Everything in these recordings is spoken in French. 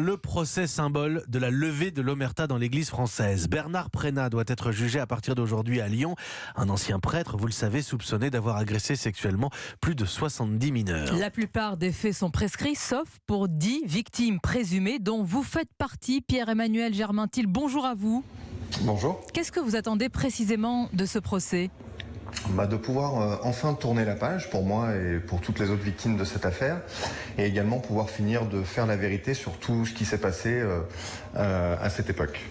le procès symbole de la levée de l'omerta dans l'église française. Bernard Prénat doit être jugé à partir d'aujourd'hui à Lyon. Un ancien prêtre, vous le savez, soupçonné d'avoir agressé sexuellement plus de 70 mineurs. La plupart des faits sont prescrits, sauf pour 10 victimes présumées, dont vous faites partie, Pierre-Emmanuel Germain-Til. Bonjour à vous. Bonjour. Qu'est-ce que vous attendez précisément de ce procès ? De pouvoir enfin tourner la page pour moi et pour toutes les autres victimes de cette affaire, et également pouvoir finir de faire la vérité sur tout ce qui s'est passé à cette époque.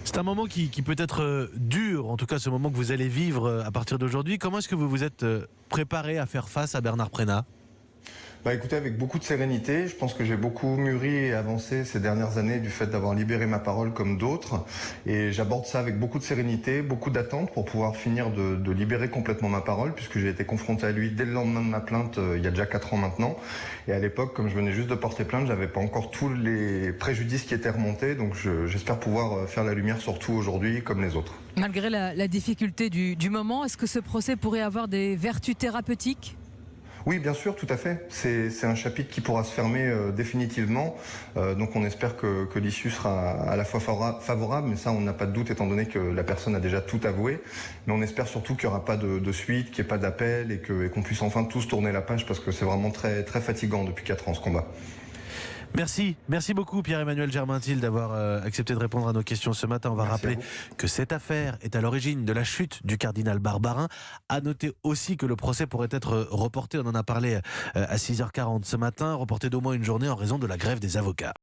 C'est un moment qui peut être dur, en tout cas ce moment que vous allez vivre à partir d'aujourd'hui. Comment est-ce que vous vous êtes préparé à faire face à Bernard Prénat ? Écoutez, avec beaucoup de sérénité, je pense que j'ai beaucoup mûri et avancé ces dernières années du fait d'avoir libéré ma parole comme d'autres, et j'aborde ça avec beaucoup de sérénité, beaucoup d'attente pour pouvoir finir de libérer complètement ma parole, puisque j'ai été confronté à lui dès le lendemain de ma plainte il y a déjà 4 ans maintenant, et à l'époque, comme je venais juste de porter plainte, j'avais pas encore tous les préjudices qui étaient remontés, donc j'espère pouvoir faire la lumière sur tout aujourd'hui comme les autres. Malgré la difficulté du moment, est-ce que ce procès pourrait avoir des vertus thérapeutiques ? Oui, bien sûr, tout à fait. C'est un chapitre qui pourra se fermer définitivement. Donc on espère que l'issue sera à la fois favorable, mais ça on n'a pas de doute étant donné que la personne a déjà tout avoué. Mais on espère surtout qu'il n'y aura pas de suite, qu'il n'y ait pas d'appel et qu'on puisse enfin tous tourner la page, parce que c'est vraiment très, très fatigant depuis 4 ans ce combat. Merci beaucoup Pierre-Emmanuel Germain-Til d'avoir accepté de répondre à nos questions ce matin. On va rappeler que cette affaire est à l'origine de la chute du cardinal Barbarin. À noter aussi que le procès pourrait être reporté, on en a parlé à 6h40 ce matin, reporté d'au moins une journée en raison de la grève des avocats.